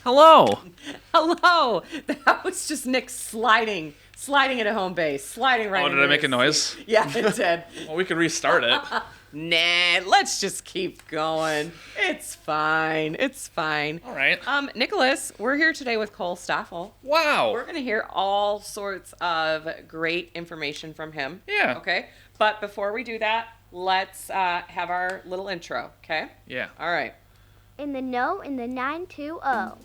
Hello. Hello. That was just Nick sliding into home base, sliding right. Oh, did I make a noise? Seat. Yeah, it did. Well, we could restart it. Nah, let's just keep going. It's fine. It's fine. All right. Nicholas, we're here today with Cole Stoffel. Wow. We're gonna hear all sorts of great information from him. Yeah. Okay. But before we do that, let's have our little intro. Okay. Yeah. All right. In the know in the 920.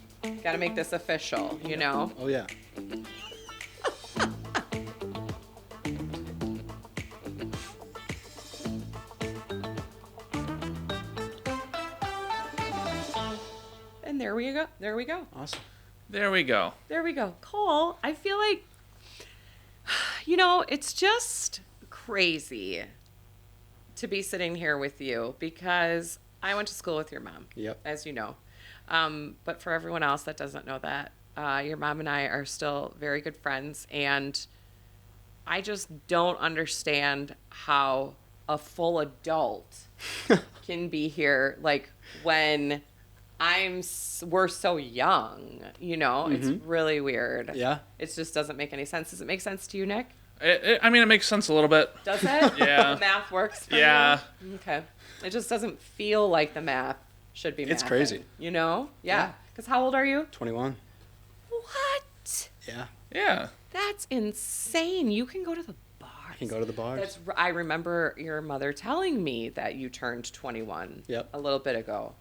Got to make this official, you know. Oh, yeah. And there we go. There we go. Awesome. There we go. There we go. Cole, I feel like, it's just crazy to be sitting here with you because I went to school with your mom, Yep. as you know. But for everyone else that doesn't know that, your mom and I are still very good friends, and I just don't understand how a full adult can be here, like when we're so young, It's really weird. Yeah. It just doesn't make any sense. Does it make sense to you, Nick? I mean, it makes sense a little bit. Does it? Yeah. The math works for Yeah. you? Okay. It just doesn't feel like the math should be It's mathing, crazy. Yeah. Yeah. Because how old are you? 21. What? Yeah. Yeah. That's insane. You can go to the bars. I can go to the bars. I remember your mother telling me that you turned 21 Yep. a little bit ago.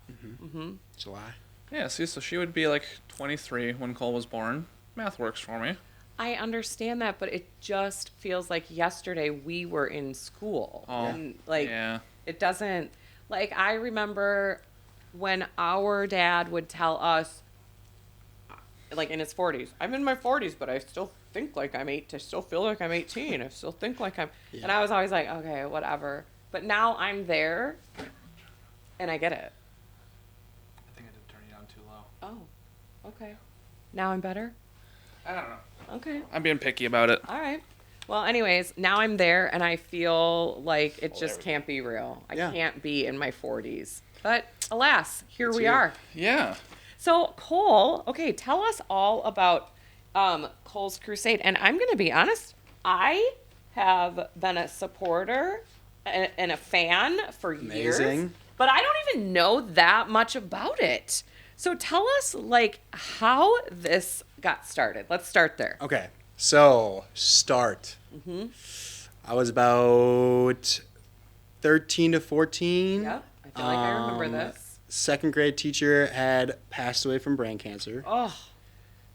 July. Yeah, see, so she would be like 23 when Cole was born. Math works for me. I understand that, but it just feels like yesterday we were in school. Oh, And, yeah. it doesn't, I remember when our dad would tell us, in his 40s, I'm in my 40s, but I still think like I'm 8. I still feel like I'm 18. I still think like I'm, Yeah. and I was always like, okay, whatever. But now I'm there, and I get it. I think I did turn you down too low. Oh, okay. Now I'm better? I don't know. Okay. I'm being picky about it. All right. Well, anyways, now I'm there, and I feel like it Well, just there we can't be real. I Yeah. can't be in my 40s. But alas, here It's we you. are. Yeah. So, Cole, okay, tell us all about Cole's Crusade. And I'm going to be honest, I have been a supporter and a fan for years. Amazing. But I don't even know that much about it. So tell us, how this got started. Let's start there. Okay. So, start. I was about 13 to 14. Yep, I feel like I remember this. Second grade teacher had passed away from brain cancer. Oh,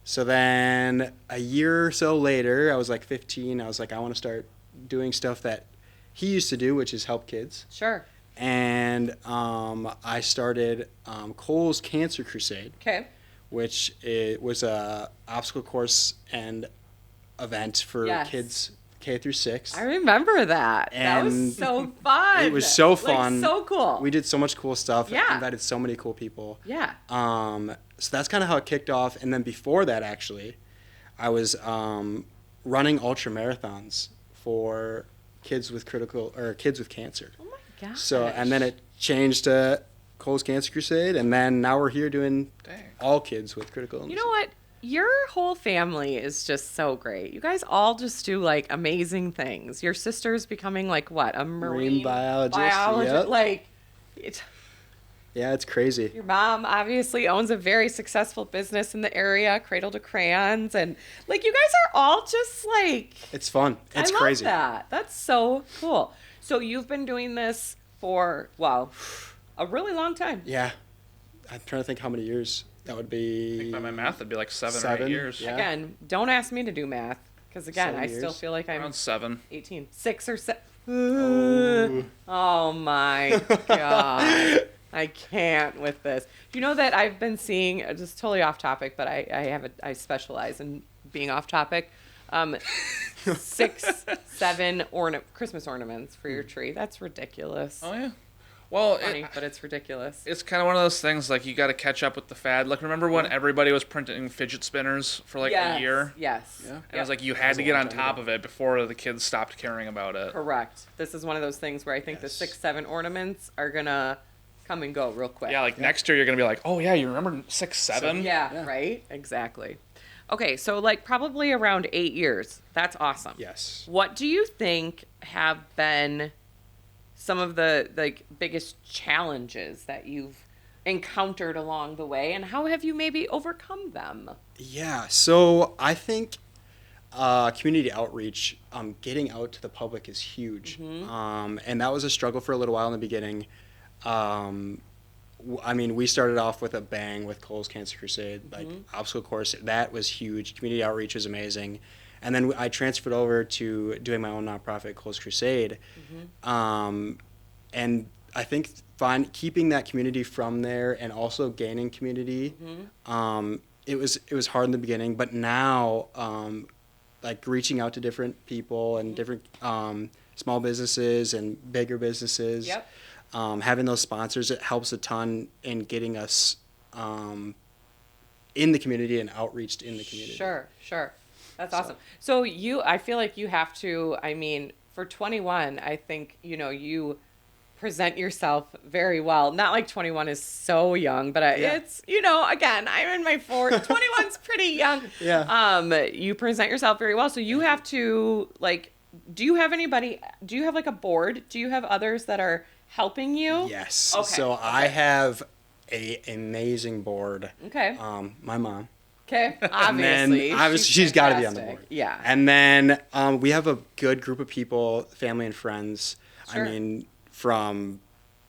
So then a year or so later, I was like 15. I was like, I want to start doing stuff that he used to do, which is help kids. sure. And I started Cole's Cancer Crusade, Okay. which it was a obstacle course and event for Yes. kids K through 6. I remember that. That was And so fun. it was so fun. So cool. We did so much cool stuff. Yeah. Invited so many cool people. Yeah. So that's kind of how it kicked off. And then before that, actually, I was running ultra marathons for kids with kids with cancer. Oh my gosh. So, and then it changed to Cole's Cancer Crusade, and then now we're here doing Dang. all kids with critical illness. You know what? Your whole family is just so great. You guys all just do amazing things. Your sister's becoming what? A marine biologist, yep. It's, Yeah, it's crazy. your mom obviously owns a very successful business in the area, Cradle to Crayons, and you guys are all just It's fun. It's I love crazy. that. That's so cool. So you've been doing this for a really long time. Yeah. I'm trying to think how many years that would I be. think by my math, it'd be like 7 or 8 7, years. yeah. Again, don't ask me to do math because again, 7 I still years. feel like I'm Around 7. 18, 6 or 7. Ooh. Oh my god. I can't with this. Do you know that I've been seeing, just totally off topic, but I specialize in being off topic. 6, 7 Christmas ornaments for your tree. That's ridiculous. Oh, yeah. Well, Funny, but it's ridiculous. it's kind of one of those things, you got to catch up with the fad. Remember when everybody was printing fidget spinners for, a year? Yes. Yeah. And it was you had was to a get long on time top ago. of it before the kids stopped caring about it. Correct. This is one of those things where I think the Yes. 6, 7 ornaments are gonna come and go real quick. Yeah, like next year you're gonna be like, oh yeah, you remember 6'7"? Yeah, right? Exactly. Okay, so like probably around 8 years. That's awesome. Yes. What do you think have been some of the like biggest challenges that you've encountered along the way, and how have you maybe overcome them? Yeah. So I think community outreach, getting out to the public is huge. And that was a struggle for a little while in the beginning. I mean, we started off with a bang with Cole's Cancer Crusade, like obstacle course. That was huge. Community outreach was amazing. And then I transferred over to doing my own nonprofit, Cole's Crusade. And I think keeping that community from there and also gaining community, it was hard in the beginning, but now like reaching out to different people and different small businesses and bigger businesses. Yep. Having those sponsors, it helps a ton in getting us in the community and outreached in the community. Sure. That's awesome. So I feel like you have to, I mean, for 21, I think, you present yourself very well. Not like 21 is so young, but it's, again, I'm in my 40s. 21's pretty young. Yeah. You present yourself very well. So you have to, like, do you have like a board? Do you have others that are helping you? Yes. Okay. So I have a amazing board. Okay. My mom. Okay. And then Obviously. she's got to be on the board. Yeah. And then we have a good group of people, family and friends. Sure. I mean, from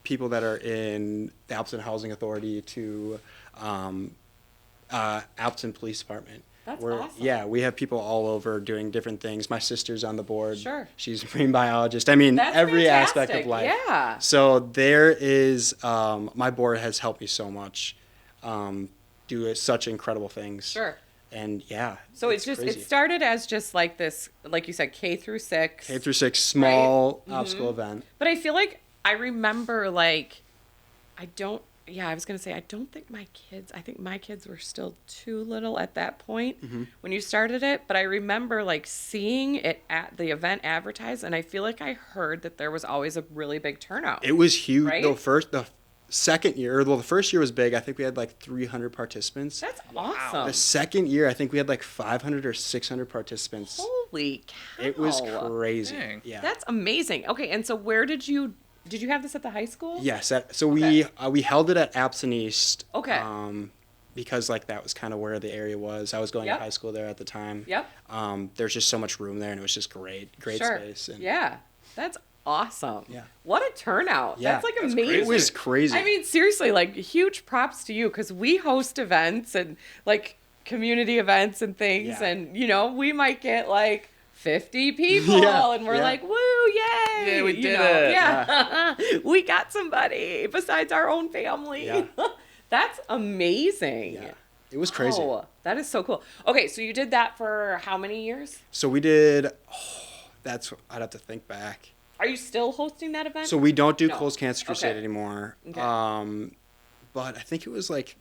people that are in the Appleton Housing Authority to Appleton Police Department. That's awesome. Yeah, we have people all over doing different things. My sister's on the board. Sure. She's a marine biologist. I mean, That's every fantastic. aspect of life. Yeah. So there is, my board has helped me so much, do such incredible things. Sure. And yeah. So it's it crazy. started as just like this, like you said, K through 6. K through 6, small obstacle event. But I feel like I remember like, I don't think I think my kids were still too little at that point when you started it. But I remember like seeing it at the event advertised, and I feel like I heard that there was always a really big turnout. It was huge. Right? The second year, well, the first year was big. I think we had like 300 participants. That's awesome. The second year, I think we had like 500 or 600 participants. Holy cow. It was crazy. Dang. Yeah. That's amazing. Okay, and so where did you have this at the high school? Yes. We held it at Appleton East. Okay. Because like that was kind of where the area was. I was going Yep. to high school there at the time. Yep. There's just so much room there, and it was just great Sure. space. And Yeah. That's awesome. Yeah. What a turnout. Yeah. That's like That's amazing. It was crazy. I mean, seriously, like huge props to you because we host events and like community events and things, Yeah. and we might get like 50 people, Yeah, and we're yeah. like, woo, yay! Yeah, we you did know? it. Yeah, we got somebody besides our own family. Yeah. That's amazing. Yeah. It was crazy. Oh, that is so cool. Okay, so you did that for how many years? So we did. I'd have to think back. Are you still hosting that event? So we don't do No. Cole's Cancer Crusade Okay. anymore. Okay. But I think it was like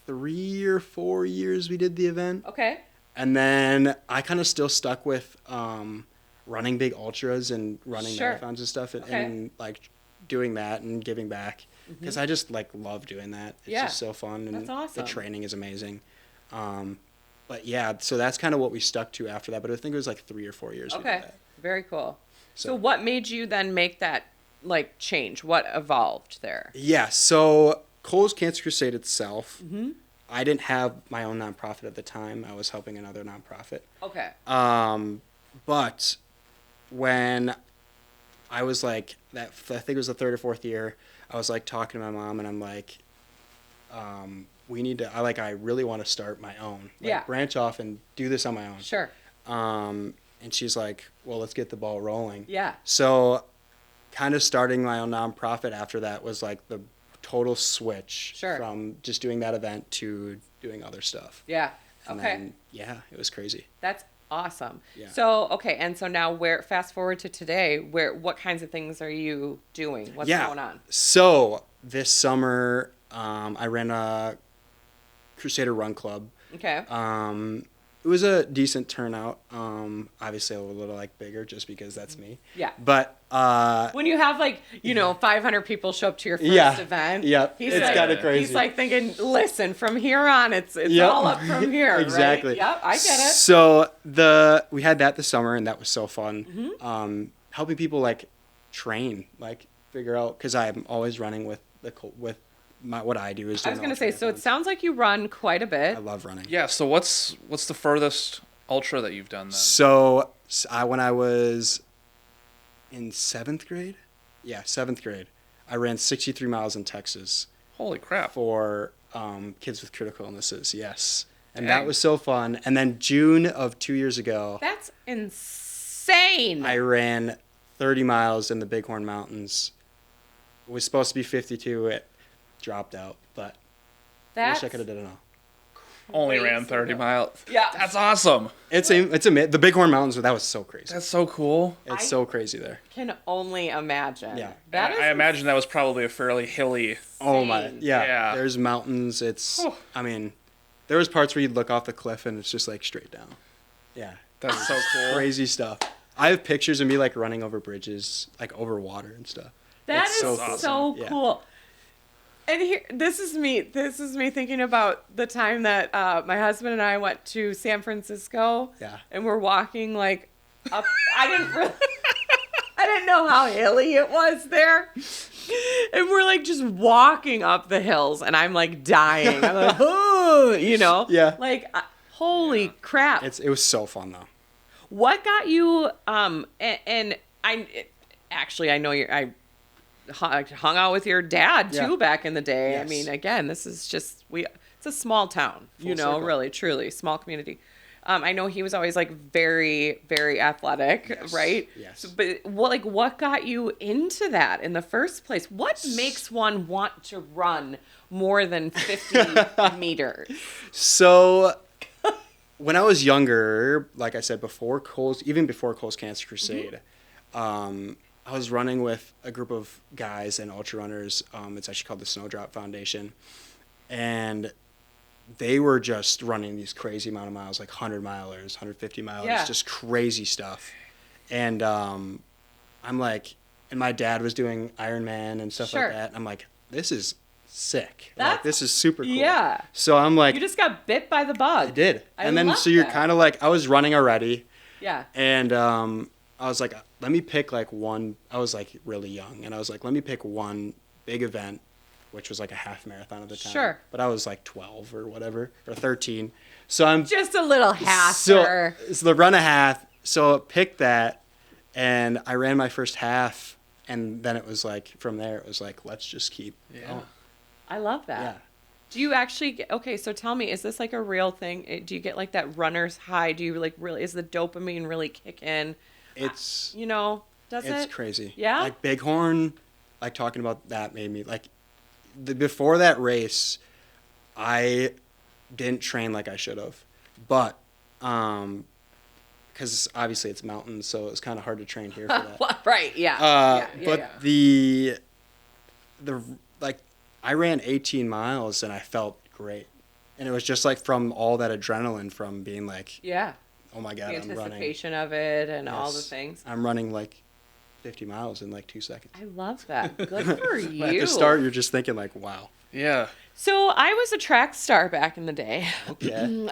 3 or 4 years we did the event. Okay. And then I kind of still stuck with running big ultras and running Sure. marathons and stuff, and, Okay. and like doing that and giving back because I just like love doing that. It's Yeah. just so fun, and That's awesome. the training is amazing. But yeah, so that's kind of what we stuck to after that. But I think it was like 3 or 4 years. We Okay. did that. Very cool. So So- what made you then make that like change? What evolved there? Yeah. So Cole's Cancer Crusade itself. I didn't have my own nonprofit at the time. I was helping another nonprofit. Okay. But when I was like I think it was the 3rd or 4th year, I was like talking to my mom, and I'm like, we need to. I really want to start my own. Like, Yeah. branch off and do this on my own. Sure. And she's like, well, let's get the ball rolling. Yeah. So, kind of starting my own nonprofit after that was like the total switch Sure. from just doing that event to doing other stuff. Yeah. And Okay. then, yeah, it was crazy. That's awesome. Yeah. So, okay, and so now fast forward to today, what kinds of things are you doing? What's going on? So this summer, I ran a Crusader Run Club. Okay. was a decent turnout. Obviously a little like bigger just because that's me. Yeah. But When you have 500 people show up to your first Yeah. event, Yep. he's It's like, kinda crazy. He's like thinking, listen, from here on, it's Yep. all up from here. Exactly. Right? Yep, I get it. So we had that this summer, and that was so fun. Mm-hmm. Helping people like train, like figure out, because I'm always running with what I do is. I was doing going to say, so it ultra sounds like you run quite a bit. marathons. I love running. Yeah. So what's the furthest ultra that you've done then? So when I was in seventh grade, I ran 63 miles in Texas Holy crap. for kids with critical illnesses. Yes. And Dang. that was so fun. And then June of 2 years ago, That's insane. I ran 30 miles in the Bighorn Mountains. It was supposed to be 52. It dropped out, but I wish I could have done it all. Only ran crazy. 30 miles. Yeah. That's awesome. It's the Bighorn Mountains. That was so crazy. That's so cool. It's I- so crazy there. Can only imagine. Yeah. That is I imagine that was probably a fairly hilly. Oh my, insane. yeah. Yeah. There's mountains. It's. Whew. I mean, there was parts where you'd look off the cliff and it's just like straight down. Yeah. That's so cool. Crazy stuff. I have pictures of me like running over bridges, like over water and stuff. That It's is so so, awesome. Yeah. cool. And here, this is me thinking about the time that my husband and I went to San Francisco. Yeah. And we're walking like up. I didn't know how hilly it was there. And we're like just walking up the hills, and I'm like dying. I'm like, oh, Yeah. Like, holy crap! It was so fun though. What got you? And I know I hung out with your dad too Yeah. back in the day. I Yes. mean, again, this is just it's a small town, Full circle. really, truly small community. I know he was always like very, very athletic, Yes. right? Yes. So, but what got you into that in the first place? What makes one want to run more than 50 meters? So, when I was younger, like I said before, even before Cole's Cancer Crusade, I was running with a group of guys and ultra runners. It's actually called the Snowdrop Foundation, and they were just running these crazy amount of miles, like 100 milers, 150 milers, Yeah. just crazy stuff. And I'm like, and my dad was doing Ironman and stuff Sure. like that. And I'm like, this is sick. That's- Like, this is super cool. Yeah. So I'm like, You just got bit by the bug. I did. I And then love so you're that. kind of like, I was running already, Yeah. and I was like, let me pick like one. I was like really young, and I was like, let me pick one big event, which was like a half marathon at the time. Sure. But I was like 12 or whatever, or 13. So I'm Just a little hasser. so the run a half. So I picked that, and I ran my first half, and then it was like from there it was like, let's just keep going. I love that. Yeah. Do you actually get, okay, so tell me, is this like a real thing? Do you get like that runner's high? Do you like really, is the dopamine really kick in? It's Does it? it's crazy. Yeah? Like Bighorn, like talking about that made me like before that race, I didn't train like I should have, but because obviously it's mountains, so it's kind of hard to train here for that. Well, right, yeah. But yeah. the like I ran 18 miles and I felt great, and it was just like from all that adrenaline from being like, Yeah. oh my god, The I'm running. anticipation of it and all the Yes. things. I'm running like 50 miles in like 2 seconds. I love that. Good for you. At the start, you're just thinking like, wow. Yeah. So I was a track star back in the day. Okay.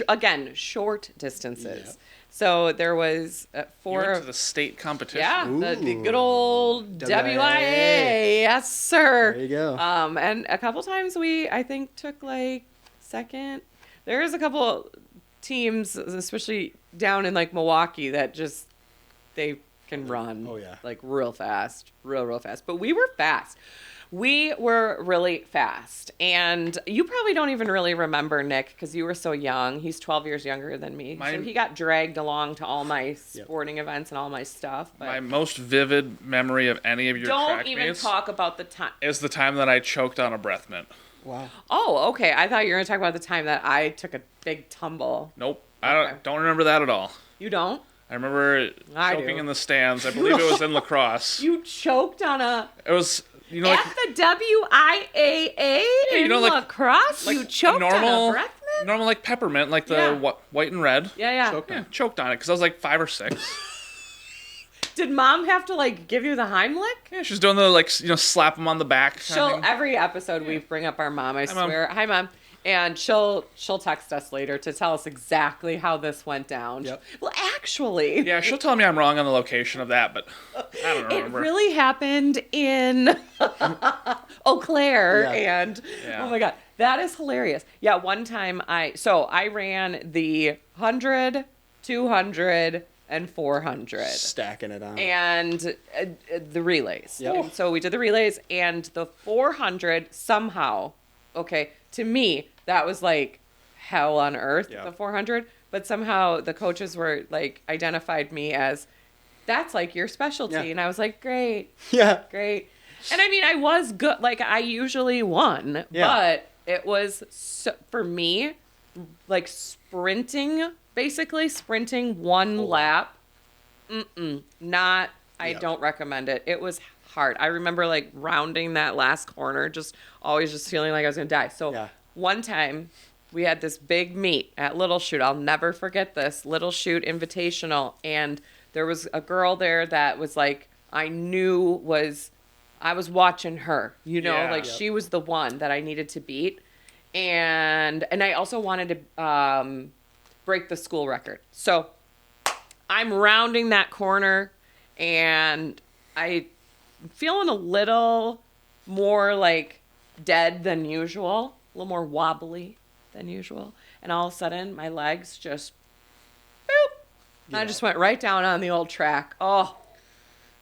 Again, short distances. Yeah. So there was You four. went to the state competition. Yeah, the Ooh. good old WIA. WIA. Yes, sir. There you go. And a couple times I think, took like second. There's a couple teams, especially down in like Milwaukee, that just, they can run. Oh, yeah. Like real fast, real fast. But we were fast. We were really fast. And you probably don't even really remember Nick because you were so young. He's 12 years younger than me. So Mine- he got dragged along to all my sporting events and all my stuff. But My most vivid memory of any of your don't track even meets talk about the time. is the time that I choked on a breath mint. Wow. Oh, okay. I thought you were going to talk about the time that I took a big tumble. Nope. I Okay. don't remember that at all. You don't? I remember I choking do. in the stands. I believe it was in lacrosse. You choked on a... It was, like At the WIAA in you know, like- lacrosse? like you a choked on normal- a breath mint? Normal like peppermint, like the Yeah. white and red. Yeah. Choked on Yeah, it. choked on it because I was like 5 or 6. Did mom have to like give you the Heimlich? Yeah, she's doing the like slap them on the back. Kind of She'll thing. every episode we bring up our mom. I Mom. swear. Hi, mom. And she'll text us later to tell us exactly how this went down. Yep. Well, actually, Yeah, she'll tell me I'm wrong on the location of that, but I don't it remember. really happened in Eau Claire, Yeah. and Yeah. oh my god, that is hilarious. Yeah, one time I ran the 100, 200, and 400. Stacking it on. And the relays. Yep. And so we did the relays, and the 400 somehow, okay, to me, that was like hell on earth, Yeah. the 400. But somehow the coaches were like, identified me as, that's like your specialty. Yeah. And I was like, great, Yeah. great. And I mean, I was good. Like, I usually won, Yeah. but it was, so, for me, like basically sprinting one lap. I Yep. don't recommend it. It was hard. I remember like rounding that last corner, always just feeling like I was gonna die. So Yeah. one time we had this big meet at Little Shoot. I'll never forget this Little Shoot Invitational, and there was a girl there that was like, I was watching her, Yeah. like Yep. she was the one that I needed to beat. And I also wanted to break the school record. So I'm rounding that corner, and I'm feeling a little more like dead than usual, a little more wobbly than usual. And all of a sudden, my legs just, boop. And I just went right down on the old track. Oh,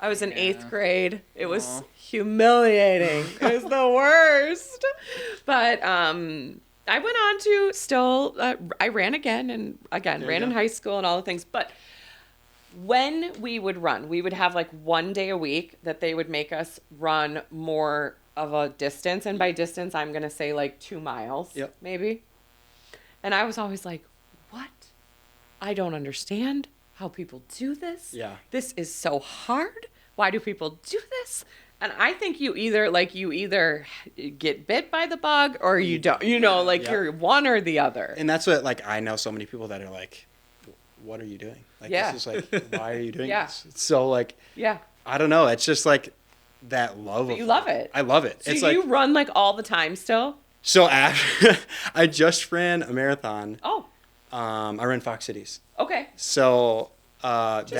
I was in 8th grade. It was humiliating. It was the worst. But I went on to still, I ran again and again, ran in high school and all the things. But when we would run, we would have like one day a week that they would make us run more of a distance. And by distance, I'm going to say like 2 miles, Yep. maybe. And I was always like, what? I don't understand how people do this. Yeah. This is so hard. Why do people do this? And I think you either get bit by the bug or you don't. Yeah. You're one or the other. And that's what, like, I know so many people that are like, what are you doing? Like, Yeah. this is like, why are you doing Yeah. this? It's so, like, Yeah. I don't know. It's just like that love of You love it. I love it. So it's you like, run like all the time still? so after, I just ran a marathon. Oh, I ran Fox Cities. okay. So, Just did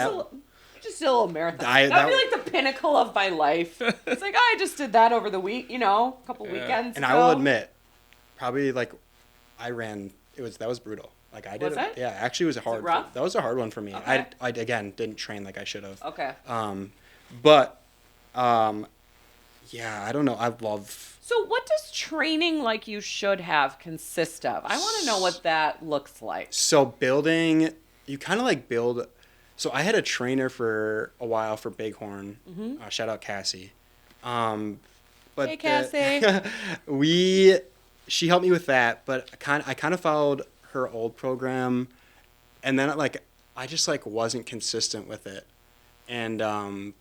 a little marathon. that That would be like the pinnacle of my life. It's like, I just did that over the week, a couple weekends and ago. I will admit, probably like I ran. That was brutal. Like I did. Was it? Yeah, actually, it was a hard. rough? That was a hard one for me. Okay. I again didn't train like I should have. Okay. But, yeah, I don't know. I love. So what does training like you should have consist of? I want to know what that looks like. So building, you kind of like build. So I had a trainer for a while for Bighorn. Shout out Cassie. But Hey, Cassie. she helped me with that, but I kind of followed her old program, and then I just like wasn't consistent with it, and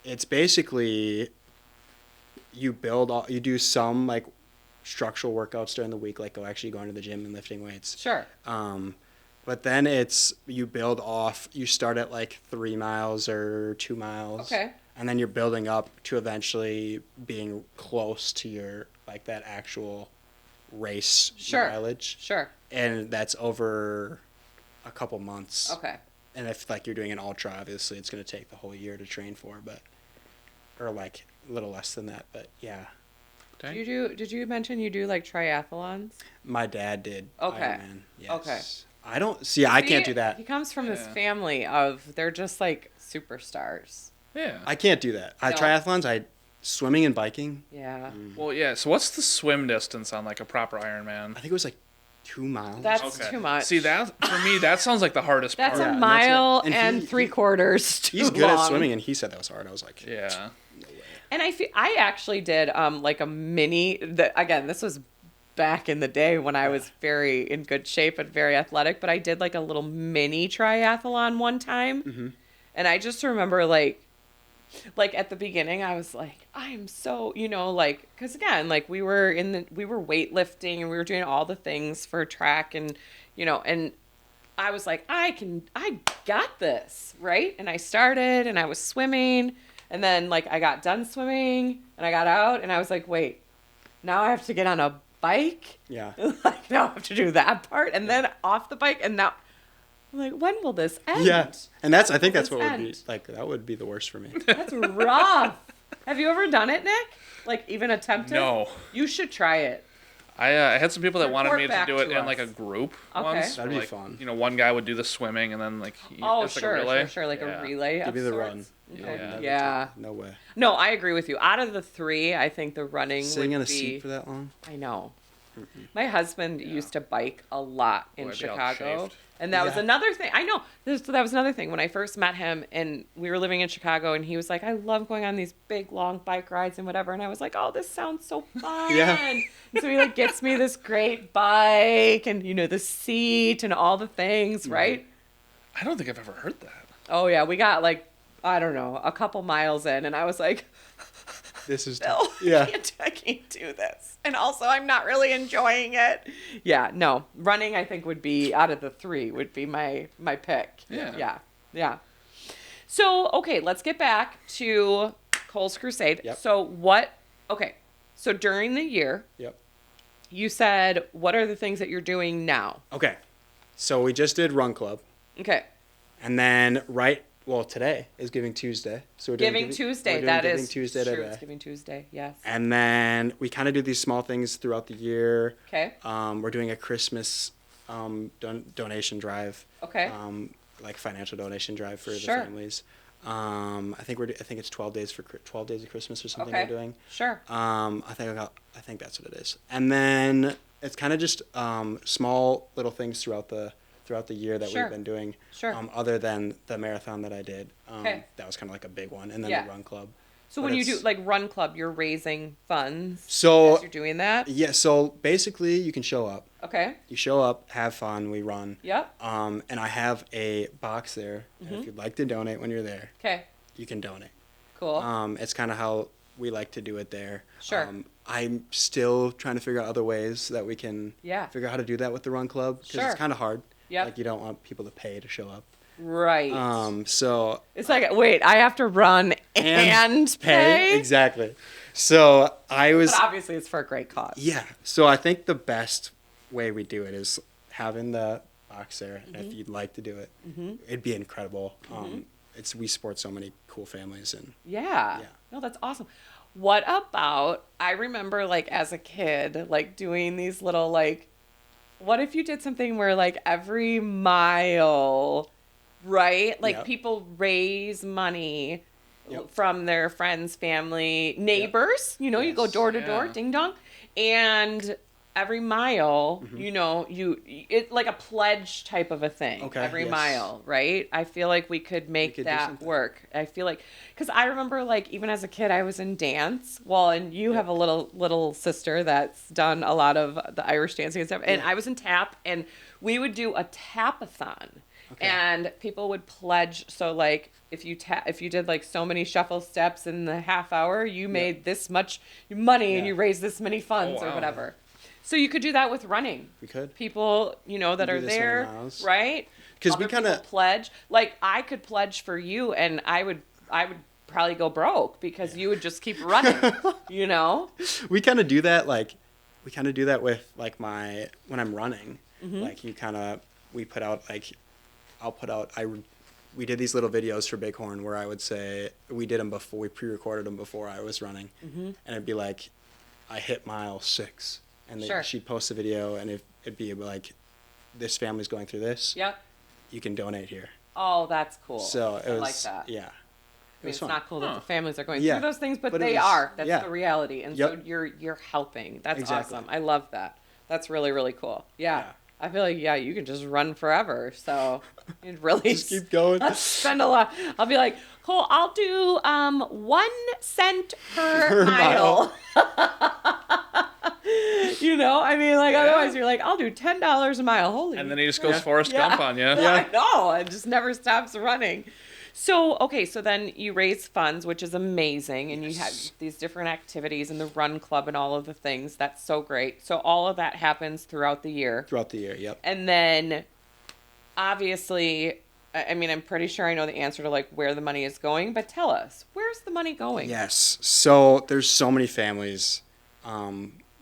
it's basically you do some like structural workouts during the week, like going to the gym and lifting weights. Sure. But then you build off, you start at like 3 miles or 2 miles. Okay. And then you're building up to eventually being close to your, like that actual race Sure. mileage. Sure. And that's over a couple months. Okay. And if like you're doing an ultra, obviously it's going to take the whole year to train for, or like a little less than that, but yeah. Okay. Did you mention you do like triathlons? My dad did. Okay. Ironman. Yes. Okay. I can't do that. He comes from this Yeah. family of, they're just like superstars. Yeah. I can't do that. No. Triathlons, swimming and biking. Yeah. Well, yeah. So what's the swim distance on like a proper Ironman? I think it was like 2 miles. That's too much. See, that for me, that sounds like the hardest That's part. a and mile that's it. and And he- 3/4 too He's good long. at swimming, and he said that was hard. I was like, Yeah. And I actually did like a mini. Again, this was back in the day when I was very in good shape and very athletic. But I did like a little mini triathlon one time, and I just remember like like at the beginning I was like, I am so, like, because again, like we were weightlifting and we were doing all the things for track, and and I was like, I got this, right? And I started and I was swimming, and then like I got done swimming and I got out and I was like, wait, now I have to get on a bike. Yeah. Like now I have to do that part and then off the bike, and now I'm like, when will this end? Yeah. And I think that's Will what this would be end? like. That would be the worst for me. That's rough. Have you ever done it, Nick? Like even attempted? No. You should try it. I had some people that wanted Report me to back do it to in like a us. group Okay. once. That'd where, be like, fun. One guy would do the swimming and then like Oh, it's like sure, a relay. sure, like Yeah. a relay. Give of me the sorts. run. Okay. Yeah. Yeah. No way. No, I agree with you. Out of the three, I think the running Sitting would in a be. seat for that long. I know. My husband used to bike a lot in Boy, I'd be all Chicago. chafed. And that was Yeah. another thing. I know. That was another thing. When I first met him and we were living in Chicago, and he was like, I love going on these big, long bike rides and whatever. And I was like, oh, this sounds so fun. Yeah. And so he like gets me this great bike and, the seat and all the things, right? I don't think I've ever heard that. Oh, yeah. We got like, I don't know, a couple miles in. And I was like, This is no, yeah. I can't do this. And also, I'm not really enjoying it. Yeah, no. Running, I think, would be, out of the three, would be my pick. Yeah. Yeah. So, okay, let's get back to Cole's Crusade. Yep. So during the year, Yep. you said, what are the things that you're doing now? Okay. So we just did Run Club, Okay. and then today is Giving Tuesday. So we're doing Giving Tuesday, we're doing that Giving is Tuesday true. today. It's Giving Tuesday, yes. And then we kind of do these small things throughout the year. Okay. We're doing a Christmas donation drive. Okay. Like financial donation drive for Sure. the families. I think it's 12 days of Christmas or something Okay. we're doing. Sure. I think that's what it is. And then it's kind of just small little things throughout the year that Sure. we've been doing. Sure. Other than the marathon that I did. Okay. That was kind of like a big one, and then Yeah. the Run Club. So But when you do it's- like Run Club, you're raising funds. So as you're doing that. yeah, so basically you can show up. Okay. You show up, have fun, we run. Yep. And I have a box there. And Mm-hmm. if you'd like to donate when you're there, Okay. you can donate. Cool. It's kind of how we like to do it there. Sure. I'm still trying to figure out other ways that we can Yeah. figure out how to do that with the Run Club because Sure. it's kind of hard. Yep. Like you don't want people to pay to show up. Right. So It's like, wait, I have to run and pay? exactly. So I was But obviously it's for a great cause. yeah. So I think the best way we do it is having the box there, and Mm-hmm. if you'd like to do it, it'd be incredible. We support so many cool families, and Yeah. Yeah. No, that's awesome. What about, I remember like as a kid, like doing these little like, what if you did something where like every mile, right? Like Yep. people raise money Yep. from their friends, family, neighbors, you go Yes. door to door, Yeah. ding dong. And every mile, it like a pledge type of a thing. Okay, Every yes. mile, right? I feel like we could make could do that something. work. I feel like, because I remember like even as a kid, I was in dance. Well, and you have a little sister that's done a lot of the Irish dancing and stuff. And I was in tap, and we would do a tapathon. And people would pledge. So like if you did like so many shuffle steps in the half hour, you made this much money and Yeah. you raised this many funds Oh, or wow. whatever. So you could do that with running. we could. People, that do are this many there, miles. right? 'Cause we Other kinda- people pledge. Like I could pledge for you, and I would probably go broke because you would just keep running. We kind of do that with like when I'm running. Mm-hmm. Like we did these little videos for Bighorn where I would say we did them before we pre-recorded them before I was running, and it'd be like I hit mile 6, and Sure. she'd post a video, and it'd be like this family's going through this. Yep. You can donate here. Oh, that's cool. So it I was like that. yeah. I mean, was it's fun. not cool that Huh. the families are going Yeah, through those things, but but it they was- are. That's yeah. the reality, and Yep. so you're helping. That's Exactly. awesome. I love that. That's really really cool. Yeah. Yeah. I feel like you can just run forever. So it really Just keep going. spend a lot. I'll be like, Cole, I'll do 1 cent per Per mile. I mean, like Yeah. otherwise you're like, I'll do $10 a mile. Holy. And then he just goes Yeah. Forrest Gump on you. I know. It just never stops running. So, okay, so then you raise funds, which is amazing, and you have Yes. these different activities and the run club and all of the things. That's so great. So all of that happens throughout the year. Throughout the year, yep. And then obviously, I mean, I'm pretty sure I know the answer to like where the money is going, but tell us, where's the money going? Yes. So there's so many families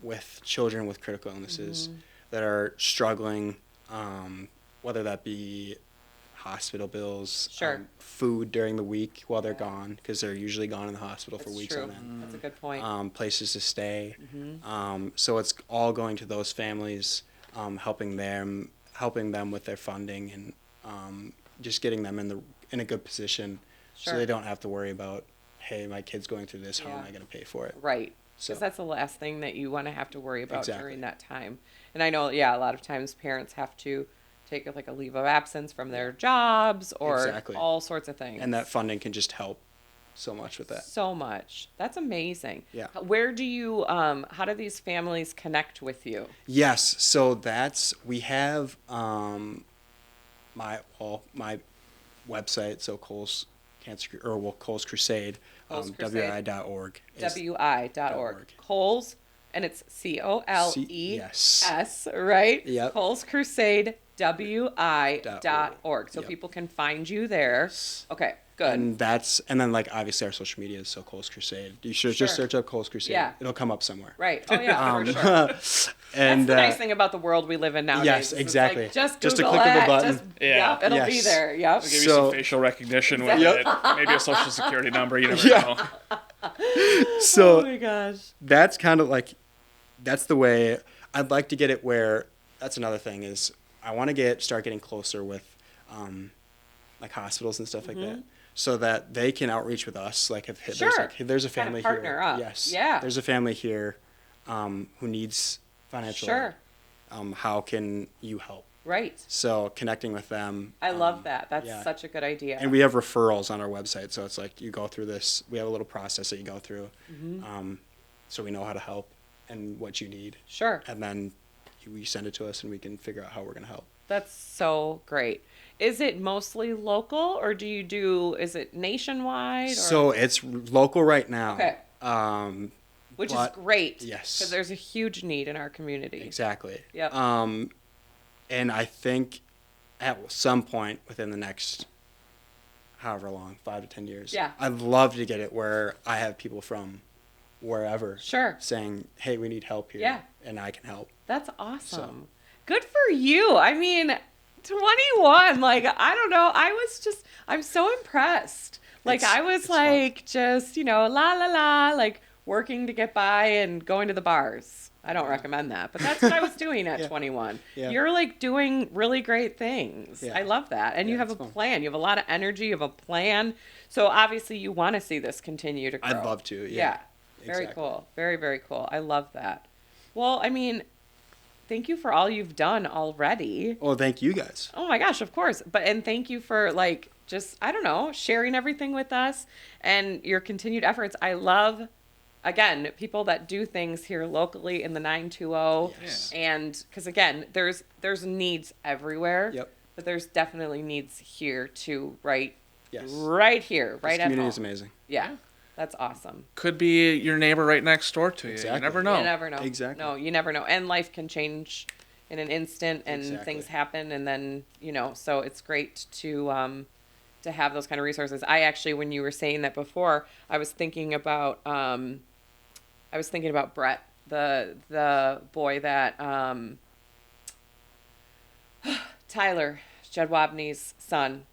with children with critical illnesses that are struggling, whether that be hospital bills, Sure. food during the week while they're gone, because they're usually gone in the hospital for That's weeks true. on end. That's a good point. Places to stay. So it's all going to those families, helping them with their funding and just getting them in a good position, Sure. so they don't have to worry about, hey, my kid's going through this. How am Yeah. I going to pay for it? Right. So- Because that's the last thing that you want to have to worry about Exactly. during that time. And I know, yeah, a lot of times parents have to take like a leave of absence from their jobs or Exactly. all sorts of things. And that funding can just help so much with that. So much. That's amazing. Yeah. Where do you, how do these families connect with you? Yes, so we have my website, so Cole's Cole's Crusade, Cole's Crusade. wi.org. wi.org. Cole's, and it's COLES, Yes. right? Yep. Cole's Crusade, wi.org. So Yep. people can find you there. Okay, good. And then like obviously our social media is so Cole's Crusade. You should just Sure. search up Cole's Crusade. Yeah. It'll come up somewhere. Right. Oh, yeah, for sure. And That's the nice thing about the world we live in nowadays. yes, is it's exactly. Like, just Just a Google click of a it, button. Just, Yeah. Yep, it'll be Yes. there. Yep. I'll give you So- some facial recognition with Exactly. it. Maybe a social security number. You never Yeah. know. So Oh my gosh. that's kind of like, that's the way I'd like to get it where, that's another thing is I want to start getting closer with like hospitals and stuff like that, so that they can outreach with us. Like if Mm-hmm. Sure. there's like, hey, there's a Kinda family partner here. up. Yes. Yeah. There's a family here who needs financial Sure. help. How can you help? Right. So connecting with them. I love that. That's yeah. such a good idea. And we have referrals on our website, so it's like you go through this. We have a little process that you go through, so we know how to help and what you need, Sure. and then you send it to us, and we can figure out how we're gonna help. That's so great. Is it mostly local or is it nationwide? Or? So it's local right now. Okay. Which is but- great. yes. Because there's a huge need in our community. Exactly. Yep. And I think at some point within the next, however long, 5 to 10 years, Yeah. I'd love to get it where I have people from wherever Sure. saying, "Hey, we need help here," Yeah. and I can help. That's awesome. Good for you. I mean, 21, like, I don't know. I'm so impressed. Like, I was it's fun. like, just, la la la, like working to get by and going to the bars. I don't recommend that, but that's what I was doing at Yeah. 21. Yeah. You're like doing really great things. Yeah. I love that. And you Yeah, have a it's fun. plan. You have a lot of energy. You have a plan. So obviously you want to see this continue to grow. I'd love to. Yeah. Very Exactly. cool. Very, very cool. I love that. Well, I mean, thank you for all you've done already. Well, thank you guys. Oh my gosh, of course. And thank you for like just, I don't know, sharing everything with us and your continued efforts. I love, again, people that do things here locally in the 920. Yes. And because again, there's needs everywhere. Yep. But there's definitely needs here too, right Yes. here, right This at community home. is amazing. Yeah. That's awesome. Could be your neighbor right next door to you. Exactly. You never know. You never know. Exactly. No, you never know. And life can change in an instant and Exactly. things happen and then, so it's great to have those kind of resources. I actually, when you were saying that before, I was thinking about Brett, the boy that, Tyler, Jed Wabney's son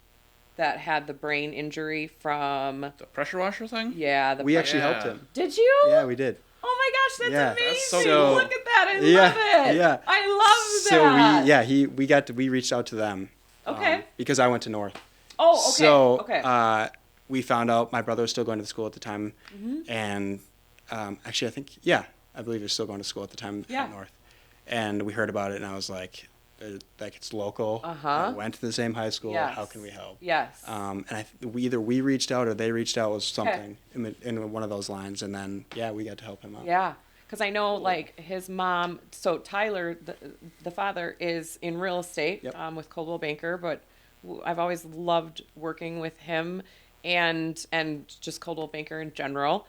that had the brain injury from, The pressure washer thing? yeah. We pre- actually Yeah. helped him. Did you? Yeah, we did. Oh my gosh, that's Yeah. amazing! That's so cool. Look at that, I Yeah, love it. yeah. I love So that. we reached out to them. Okay. Because I went to North. Oh, okay. So okay. we found out my brother was still going to school at the time, Mm-hmm. and actually I believe he was still going to school at the time Yeah. at North, and we heard about it, and I was like it's local. Uh-huh. We went to the same high school. Yes. How can we help? Yes. And either we reached out or they reached out was something in one of those lines, and then we got to help him out. Yeah. Because I know, like, his mom, so Tyler, the father, is in real estate Yep. with Coldwell Banker, but I've always loved working with him and just Coldwell Banker in general.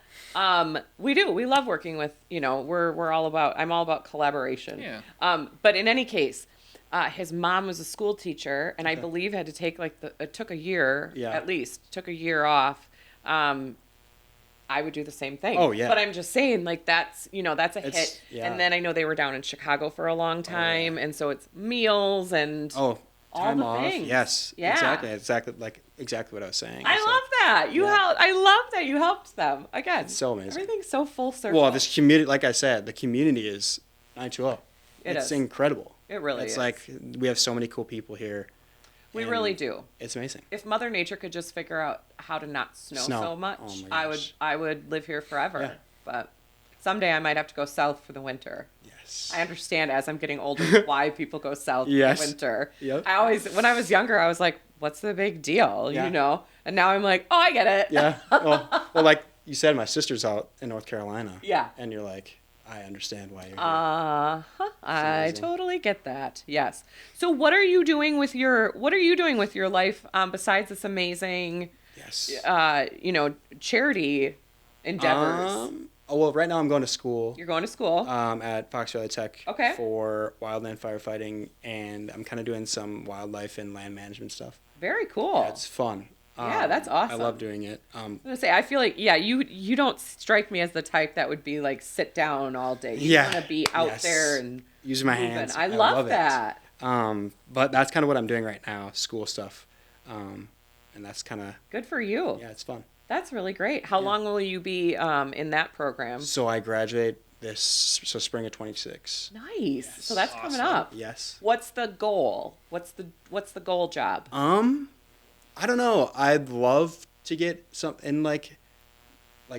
We love working with, I'm all about collaboration. Yeah. But in any case, his mom was a school teacher, and I believe had to take it took a year, at least, took a year off. I would do the same thing. Oh, yeah. But I'm just saying, that's a hit. Yeah. And then I know they were down in Chicago for a long time, and so it's meals and all time the off. things. Yes. Yeah. Exactly what I was saying. I love that. I love that you helped them. Again, It's so amazing. Everything's so full circle. Well, this community, like I said, the community is 920. It's incredible. It really is. It's like we have so many cool people here. We really do. It's amazing. If Mother Nature could just figure out how to not snow. So much, oh my gosh. I would live here forever. Yeah. But someday I might have to go south for the winter. Yes. I understand as I'm getting older why people go south Yes. in winter. Yep. When I was younger, I was like, what's the big deal? Yeah. And now I'm like, oh, I get it. Yeah. Well, like you said, my sister's out in North Carolina. Yeah. And you're like, I understand why you're here. I amazing. totally get that. Yes. So what are you doing with your life besides this amazing Yes. charity endeavors? Well, right now I'm going to school. You're going to school. At Fox Valley Tech. Okay. For wildland firefighting, and I'm kind of doing some wildlife and land management stuff. Very cool. Yeah, it's fun. Yeah, that's awesome. I love doing it. I'm gonna say I feel like you don't strike me as the type that would be like sit down all day. You want to be out there and using my moving. hands. I love that. But that's kind of what I'm doing right now, school stuff, and that's kind of good for you. Yeah, it's fun. That's really great. How long will you be in that program? So I graduate spring of 26. Nice. Yes. So that's coming up. Yes. What's the goal? What's the goal job? I don't know. I'd love to get some in like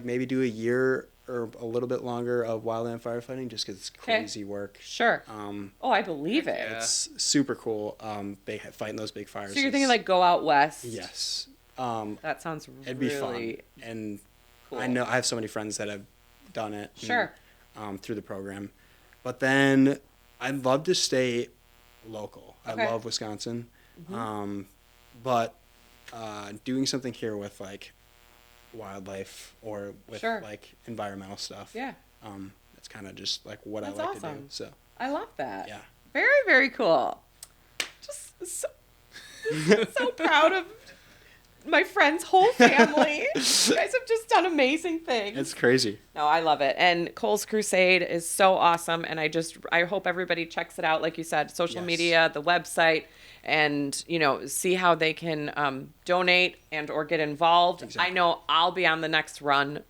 maybe do a year or a little bit longer of wildland firefighting, just because it's crazy work. Sure. I believe it. Yeah. It's super cool. Fighting those big fires. So you're thinking like go out west? Yes. That sounds It'd be really fun. And cool. I know I have so many friends that have done it. Sure. Through the program, but then I'd love to stay local. Okay. I love Wisconsin, but doing something here with like wildlife or with like environmental stuff. Yeah. That's kind of just like what That's I like awesome. to do. So I love that. Yeah. Very, very cool. Just so proud of my friend's whole family. You guys have just done amazing things. it's crazy. No, I love it. And Cole's Crusade is so awesome. And I hope everybody checks it out. Like you said, social media, the website, and, see how they can donate and or get involved. Exactly. I know I'll be on the next run.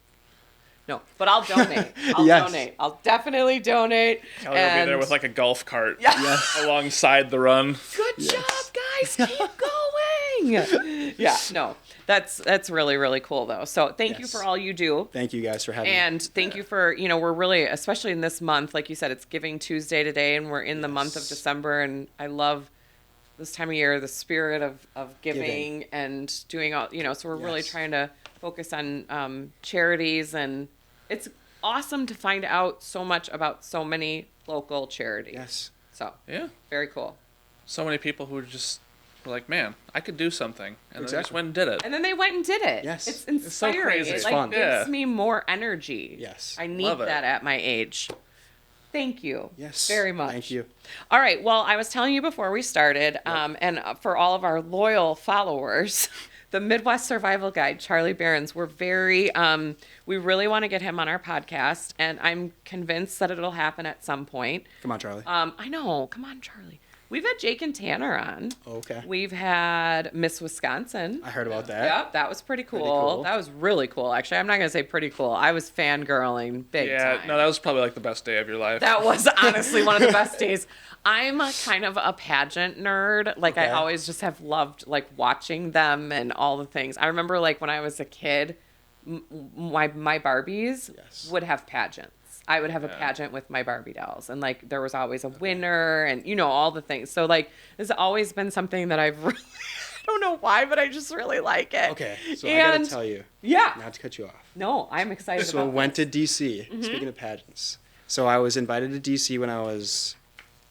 No, but I'll donate. Donate. I'll definitely donate. Kelly will be there with like a golf cart Yeah. alongside the run. Good job, guys. Keep going. Yeah, no. That's really, really cool though. So thank you for all you do. Thank you guys for having me. And thank you for, we're really, especially in this month, like you said, it's Giving Tuesday today, and we're in the month of December, and I love this time of year, the spirit of giving and doing all, so we're really trying to focus on charities, and it's awesome to find out so much about so many local charities. Yes. So, Yeah. very cool. So many people who just were like, man, I could do something. And they just Exactly. went and did it. And then they went and did it. Yes. It's so inspiring. crazy. It It's like fun. gives Yeah. me more energy. Yes. I need Love it. that at my age. Thank you. Yes. Very much. Thank you. All right. Well, I was telling you before we started, and for all of our loyal followers, the Midwest Survival Guide, Charlie Behrens, we're very, we really want to get him on our podcast, and I'm convinced that it'll happen at some point. Come on, Charlie. I know. Come on, Charlie. We've had Jake and Tanner on. Okay. We've had Miss Wisconsin. I heard about that. Yep, that was pretty cool. cool. That was really cool. Actually, I'm not going to say pretty cool. I was fangirling big Yeah, time. no, that was probably like the best day of your life. That was honestly one of the best days. I'm a kind of a pageant nerd. Like, I Okay. always just have loved, like, watching them and all the things. I remember, like, when I was a kid, my Barbies would have pageants. I would have a pageant with my Barbie dolls. And, like, there was always a winner and, all the things. So, like, it's always been something that I've really, I don't know why, but I just really like it. Okay. So I got And- to tell you, Yeah. not to cut you off. No, I'm excited So I about went this. to DC, speaking of pageants. So I was invited to DC when I was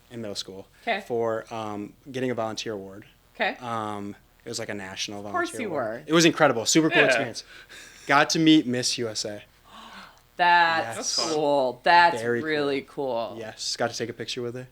in middle school 'Kay. for getting a volunteer award. Okay. It was like a national course volunteer you award. were. It was incredible. Super cool Yeah. experience. Got to meet Miss USA. That's Yes. cool. That's Very really cool. Yes. Got to take a picture with her.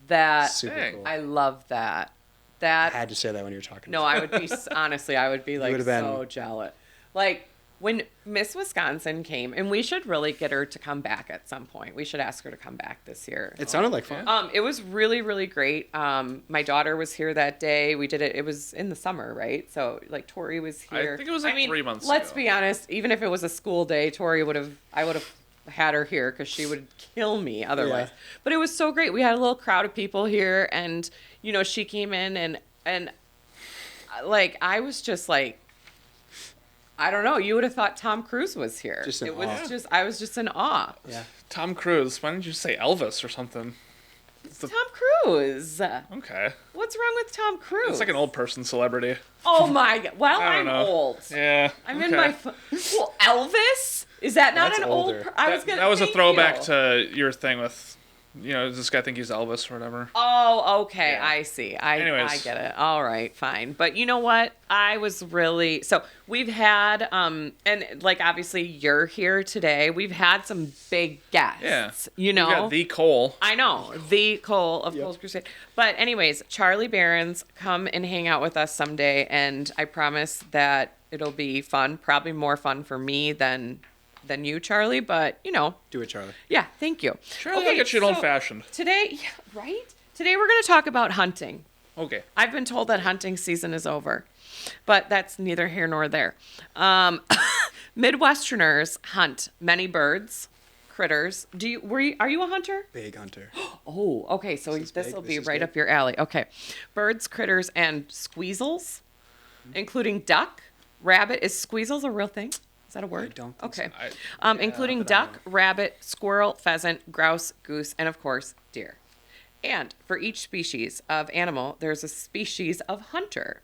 That Super Dang. cool. I love that. I That had to say that when you were talking. no, I would be honestly, I would be like would've been- so jealous. Like when Miss Wisconsin came, and we should really get her to come back at some point. We should ask her to come back this year. It sounded like fun. It was really, really great. My daughter was here that day. We did it. It was in the summer, right? So like Tori was here. I think it was like 3 months Let's ago. be honest. Even if it was a school day, I would have had her here because she would kill me otherwise. Yeah. But it was so great. We had a little crowd of people here, and she came in and like I was just like. I don't know. You would have thought Tom Cruise was here. Just in it was awe. just I was just in awe. Yeah. Tom Cruise. Why didn't you say Elvis or something? Tom Cruise. Okay. What's wrong with Tom Cruise? It's like an old person celebrity. Oh my god. Well, I I'm don't know. old. Yeah. I'm okay. in my. Well, Elvis? Is that not That's an older. old? I was gonna. That was a thank throwback you. to your thing with, does this guy think he's Elvis or whatever? Oh, okay. Yeah. I see. I Anyways. get it. All right, fine. But you know what? I was really so we've had and like obviously you're here today. We've had some big guests. Yeah. You know. We got the Cole. I know, the Cole of Cole's Crusade. But anyways, Charlie Barons, come and hang out with us someday, and I promise that it'll be fun. Probably more fun for me than you, Charlie, but Do it, Charlie. yeah, thank you. Charlie, I'll get you an old fashioned. Today, yeah, right? Today we're going to talk about hunting. Okay. I've been told that hunting season is over, but that's neither here nor there. Midwesterners hunt many birds, critters. Are you a hunter? Big hunter. Oh, okay. So This is this big. will This be is right big. up your alley. Okay. Birds, critters, and squeezels, including duck, rabbit. Is squeezels a real thing? Is that a word? don't think Okay. so. Including but I duck, rabbit, squirrel, pheasant, grouse, goose, and of course, deer. And for each species of animal, there's a species of hunter,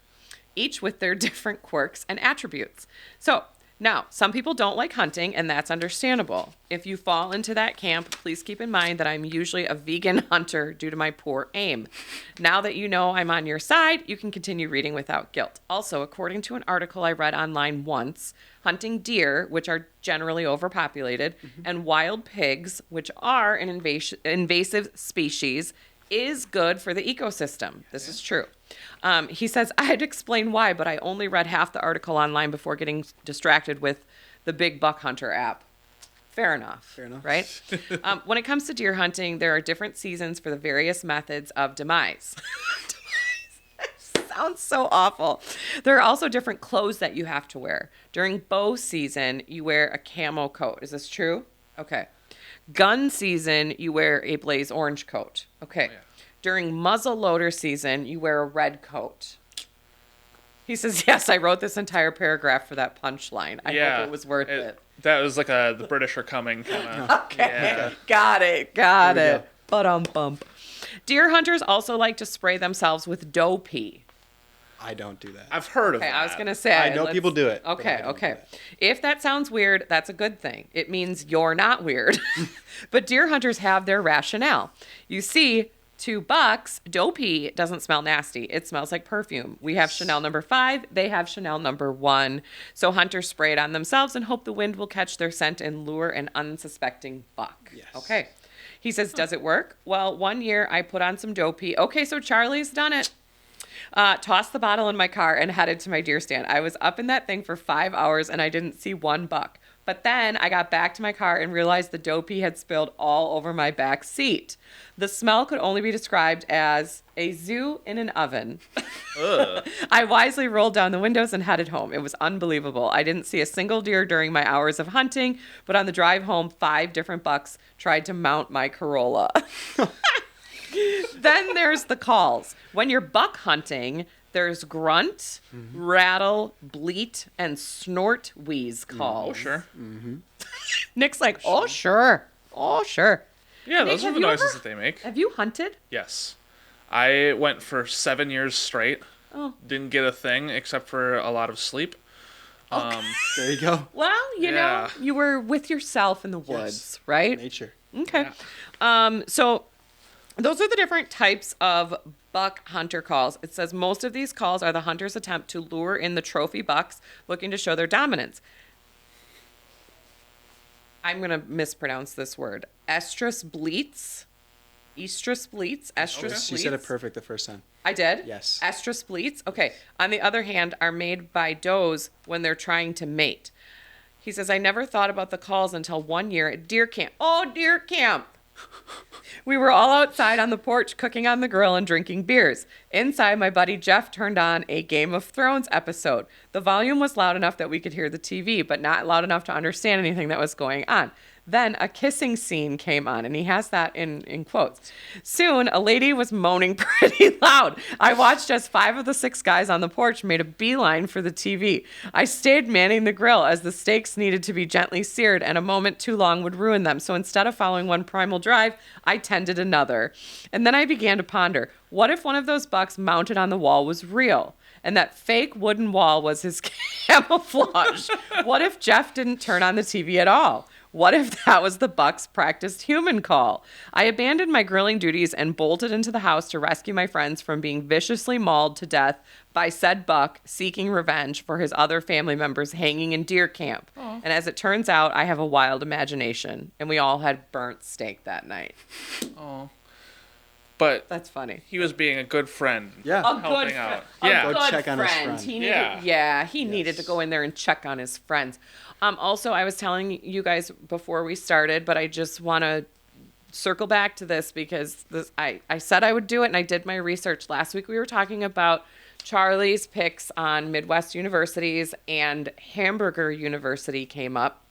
each with their different quirks and attributes. So, now, some people don't like hunting, and that's understandable. If you fall into that camp, please keep in mind that I'm usually a vegan hunter due to my poor aim. Now that you know I'm on your side, you can continue reading without guilt. Also, according to an article I read online once, hunting deer, which are generally overpopulated, and wild pigs, which are an invasive species, is good for the ecosystem. This is true. He says, I'd explain why, but I only read half the article online before getting distracted with the Big Buck Hunter app. Fair enough. Fair enough. Right? When it comes to deer hunting, there are different seasons for the various methods of demise. Sounds so awful. There are also different clothes that you have to wear. During bow season, you wear a camo coat. Is this true? Okay. Gun season, you wear a blaze orange coat. Okay. yeah. During muzzle loader season, you wear a red coat. He says, yes, I wrote this entire paragraph for that punchline. I hope it was worth it. That was like the British are coming kind of. Okay. Yeah. Got it. There we it. Bump. Deer hunters also like to spray themselves with doe pee. I don't do that. I've heard of Okay, that. I was going to say. I know people do it, but I Okay, don't do okay. that. If that sounds weird, that's a good thing. It means you're not weird. But deer hunters have their rationale. You see, to bucks, doe pee doesn't smell nasty. It smells like perfume. We have Chanel number 5. They have Chanel number 1. So hunters spray it on themselves and hope the wind will catch their scent and lure an unsuspecting buck. Yes. Okay. He says, does it work? Well, one year I put on some doe pee. Okay, so Charlie's done it. Tossed the bottle in my car and headed to my deer stand. I was up in that thing for 5 hours and I didn't see one buck. But then I got back to my car and realized the doe pee had spilled all over my back seat. The smell could only be described as a zoo in an oven. I wisely rolled down the windows and headed home. It was unbelievable. I didn't see a single deer during my hours of hunting, but on the drive home, 5 different bucks tried to mount my Corolla. Then there's the calls. When you're buck hunting, there's grunt, rattle, bleat, and snort wheeze calls. Oh, sure. Nick's like, oh, sure. Oh, sure. Yeah, Nick, those are have the you noises ever- that they make. Have you hunted? Yes. I went for 7 years straight. Oh. Didn't get a thing except for a lot of sleep. There you go. Well, you know, Yeah. you were with yourself in the woods, right? Nature. Okay. Yeah. So those are the different types of buck hunter calls. It says most of these calls are the hunter's attempt to lure in the trophy bucks looking to show their dominance. I'm going to mispronounce this word. Estrus bleats. Estrus bleats. Estrus bleats. She said it perfect the first time. I did? Yes. Estrus bleats. Okay. On the other hand, are made by does when they're trying to mate. He says, I never thought about the calls until one year at deer camp. Oh, deer camp. We were all outside on the porch cooking on the grill and drinking beers. Inside, my buddy Jeff turned on a Game of Thrones episode. The volume was loud enough that we could hear the TV, but not loud enough to understand anything that was going on. Then a kissing scene came on, and he has that in quotes. Soon, a lady was moaning pretty loud. I watched as 5 of the 6 guys on the porch made a beeline for the TV. I stayed manning the grill as the steaks needed to be gently seared, and a moment too long would ruin them. So instead of following one primal drive, I tended another. And then I began to ponder, what if one of those bucks mounted on the wall was real? And that fake wooden wall was his camouflage? What if Jeff didn't turn on the TV at all? What if that was the buck's practiced human call? I abandoned my grilling duties and bolted into the house to rescue my friends from being viciously mauled to death by said buck seeking revenge for his other family members hanging in deer camp. Aww. And as it turns out, I have a wild imagination, and we all had burnt steak that night. Oh. But that's funny. He was being a good friend. Yeah. A helping good out. Yeah. Go check on his friend. He needed, he needed to go in there and check on his friends. Also, I was telling you guys before we started, but I just want to circle back to this because I said I would do it, and I did my research. Last week we were talking about Charlie's picks on Midwest universities, and Hamburger University came up.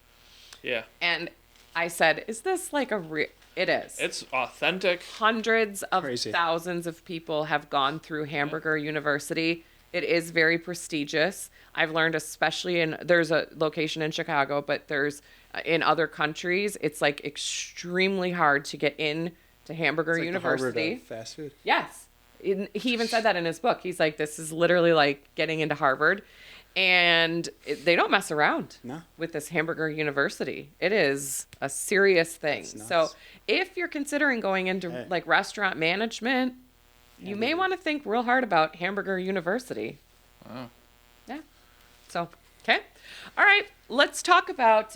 Yeah. And I said, is this like a real... It is. It's authentic. Hundreds of Crazy. thousands of people have gone through Hamburger University. It is very prestigious. I've learned, especially there's a location in Chicago, but there's in other countries, it's like extremely hard to get in to Hamburger It's like University. The Harvard of fast food. Yes. He even said that in his book. He's like, this is literally like getting into Harvard. And they don't mess around with this Hamburger University. It is a serious thing. So if you're considering going into like restaurant management, you may want to think real hard about Hamburger University. Wow. Yeah. So, okay. All right. Let's talk about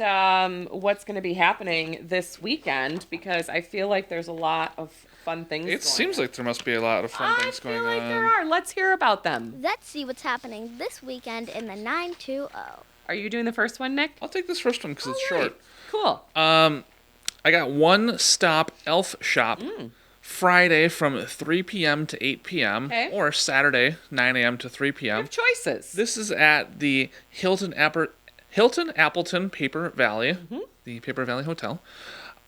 what's going to be happening this weekend, because I feel like there's a lot of fun things going on. It seems like there must be a lot of fun things going on. I feel like there are. Let's hear about them. Let's see what's happening this weekend in the 920. Are you doing the first one, Nick? I'll take this first one because it's All right. short. Cool. I got One Stop Elf Shop Friday from 3 p.m. to 8 p.m. Okay. or Saturday 9 a.m. to 3 You p.m. have choices. This is at the Hilton Appleton Paper Valley, the Paper Valley Hotel.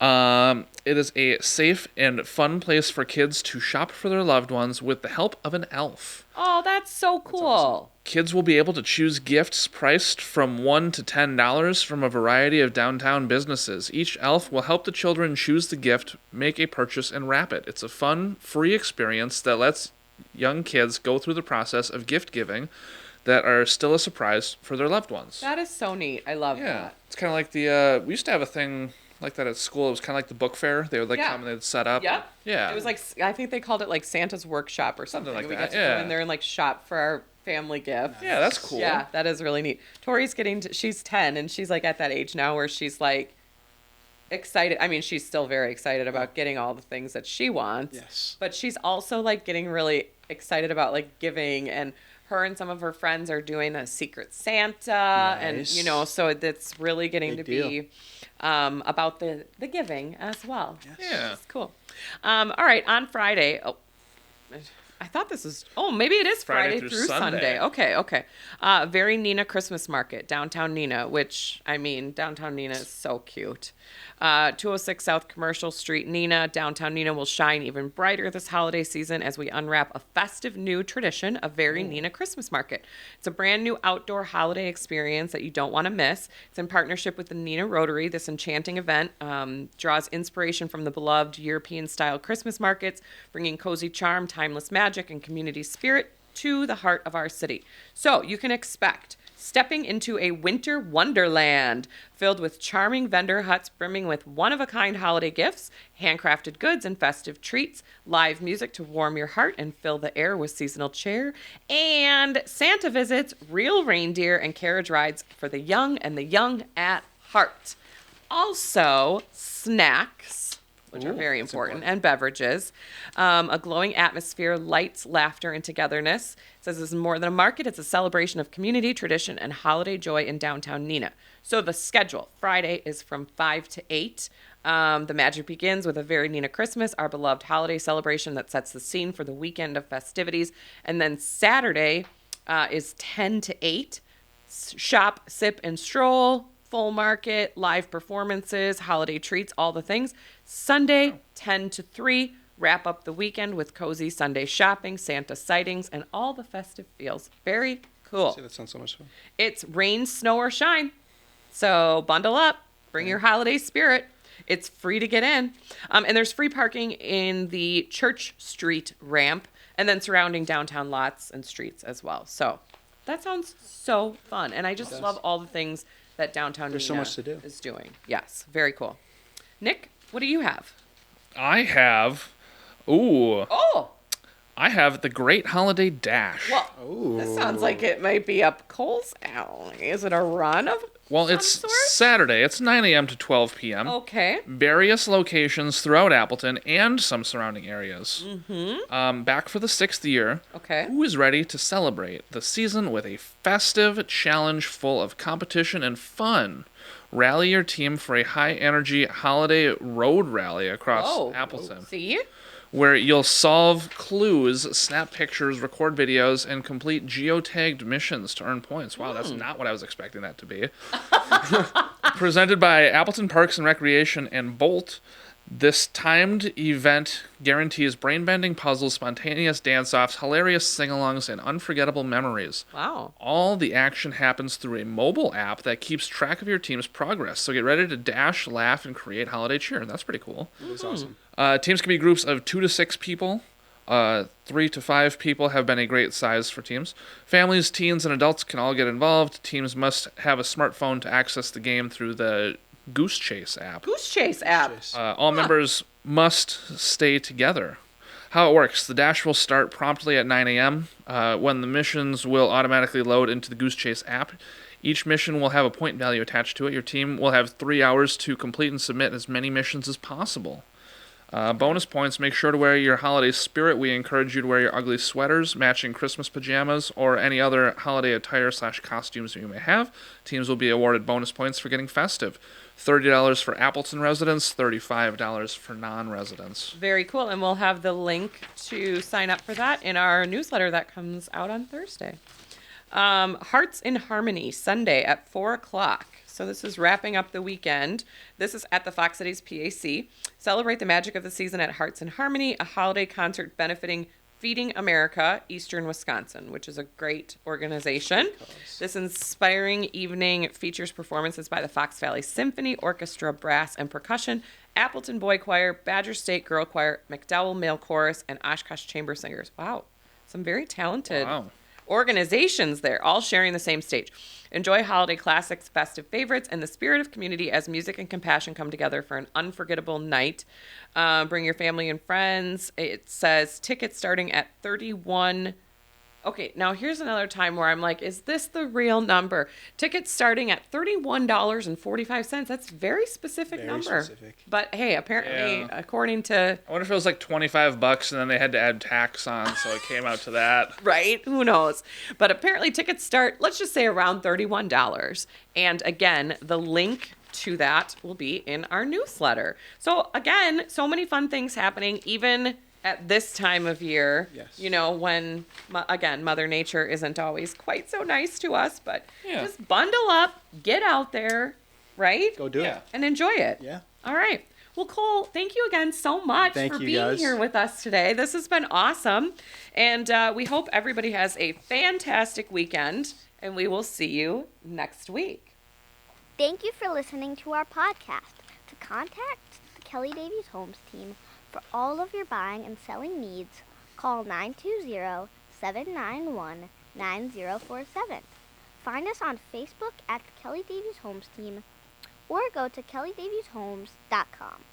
It is a safe and fun place for kids to shop for their loved ones with the help of an elf. Oh, that's so cool. Kids will be able to choose gifts priced from $1 to $10 from a variety of downtown businesses. Each elf will help the children choose the gift, make a purchase, and wrap it. It's a fun, free experience that lets young kids go through the process of gift giving that are still a surprise for their loved ones. That is so neat. I love that. It's kind of like the, we used to have a thing like that at school. It was kind of like the book fair. They would like come and they'd set up. Yep. Yeah. It was like, I think they called it like Santa's Workshop or something. like we that, got to go in there and like shop for our family gift. Yeah, that's cool. Yeah, that is really neat. Tori's she's 10 and she's like at that age now where she's like excited. I mean, she's still very excited about getting all the things that she wants. Yes. But she's also like getting really excited about like giving, and her and some of her friends are doing a Secret Santa. And, you know, so it's really getting Big to deal. be about the giving as well. Yes. Yeah. It's cool. All right, on Friday. Oh, I thought this was. Oh, maybe it is Friday through Sunday. Okay. Very Nina Christmas Market, downtown Nina, which, I mean, downtown Nina is so cute. 206 South Commercial Street, Nina. Downtown Nina will shine even brighter this holiday season as we unwrap a festive new tradition of Very Nina Christmas Market. It's a brand new outdoor holiday experience that you don't want to miss. It's in partnership with the Nina Rotary. This enchanting event draws inspiration from the beloved European-style Christmas markets, bringing cozy charm, timeless magic, and community spirit to the heart of our city. So you can expect stepping into a winter wonderland filled with charming vendor huts brimming with one-of-a-kind holiday gifts, handcrafted goods and festive treats, live music to warm your heart and fill the air with seasonal cheer, and Santa visits, real reindeer, and carriage rides for the young and the young at heart. Also, snacks, which are very important, and beverages. A glowing atmosphere, lights, laughter, and togetherness. It says this is more than a market. It's a celebration of community, tradition, and holiday joy in downtown Neenah. So the schedule, Friday is from 5 to 8. The magic begins with a very Neenah Christmas, our beloved holiday celebration that sets the scene for the weekend of festivities. And then Saturday is 10 to 8. Shop, sip, and stroll. Full market, live performances, holiday treats, all the things. Sunday, 10 to 3, wrap up the weekend with cozy Sunday shopping, Santa sightings, and all the festive feels. Very cool. See, that sounds so much fun. It's rain, snow, or shine. So bundle up, bring your holiday spirit. It's free to get in. And there's free parking in the Church Street ramp and then surrounding downtown lots and streets as well. So that sounds so fun. And I just love all the things that downtown There's so Neenah much to do. is doing. Yes, very cool. Nick, what do you have? I have, I have the Great Holiday Dash. Well, this sounds like it might be up Cole's alley. Is it a run of Well, some it's sort? Saturday. It's 9 a.m. to 12 p.m. Okay. Various locations throughout Appleton and some surrounding areas. Back for the 6th year. Okay. Who is ready to celebrate the season with a festive challenge full of competition and fun? Rally your team for a high-energy holiday road rally across Appleton, See? where you'll solve clues, snap pictures, record videos, and complete geotagged missions to earn points. Wow, that's not what I was expecting that to be. Presented by Appleton Parks and Recreation and Bolt, this timed event guarantees brain-bending puzzles, spontaneous dance-offs, hilarious sing-alongs, and unforgettable memories. Wow. All the action happens through a mobile app that keeps track of your team's progress. So get ready to dash, laugh, and create holiday cheer. That's pretty cool. That's awesome. Teams can be groups of 2 to 6 people. 3 to 5 people have been a great size for teams. Families, teens, and adults can all get involved. Teams must have a smartphone to access the game through the Goose Chase app. Goose Chase app. All members must stay together. How it works: the dash will start promptly at 9 a.m. When the missions will automatically load into the Goose Chase app. Each mission will have a point value attached to it. Your team will have 3 hours to complete and submit as many missions as possible. Bonus points: make sure to wear your holiday spirit. We encourage you to wear your ugly sweaters, matching Christmas pajamas, or any other holiday attire / costumes you may have. Teams will be awarded bonus points for getting festive. $30 for Appleton residents, $35 for non-residents. Very cool. And we'll have the link to sign up for that in our newsletter that comes out on Thursday. Hearts in Harmony, Sunday at 4 o'clock. So this is wrapping up the weekend. This is at the Fox Cities PAC. Celebrate the magic of the season at Hearts in Harmony, a holiday concert benefiting Feeding America, Eastern Wisconsin, which is a great organization. This inspiring evening features performances by the Fox Valley Symphony Orchestra, Brass and Percussion, Appleton Boy Choir, Badger State Girl Choir, McDowell Male Chorus, and Oshkosh Chamber Singers. Wow, some very talented organizations there, all sharing the same stage. Enjoy holiday classics, festive favorites, and the spirit of community as music and compassion come together for an unforgettable night. Bring your family and friends. It says tickets starting at $31. Okay, now here's another time where I'm like, is this the real number? Tickets starting at $31.45. That's a very specific number. Specific. But hey, apparently, according to... I wonder if it was like $25 and then they had to add tax on, so it came out to that. Right? Who knows? But apparently tickets start, let's just say, around $31. And again, the link to that will be in our newsletter. So again, so many fun things happening, even at this time of year. Yes. You know, when, again, Mother Nature isn't always quite so nice to us, but just bundle up, get out there, right? Go do it. And enjoy it. Yeah. All right. Well, Cole, thank you again so much for being guys. here with us today. This has been awesome. And we hope everybody has a fantastic weekend, and we will see you next week. Thank you for listening to our podcast. To contact the Kelly Davies Homes team for all of your buying and selling needs, call 791-9047. Find us on Facebook at the Kelly Davies Homes Team or go to kellydavieshomes.com.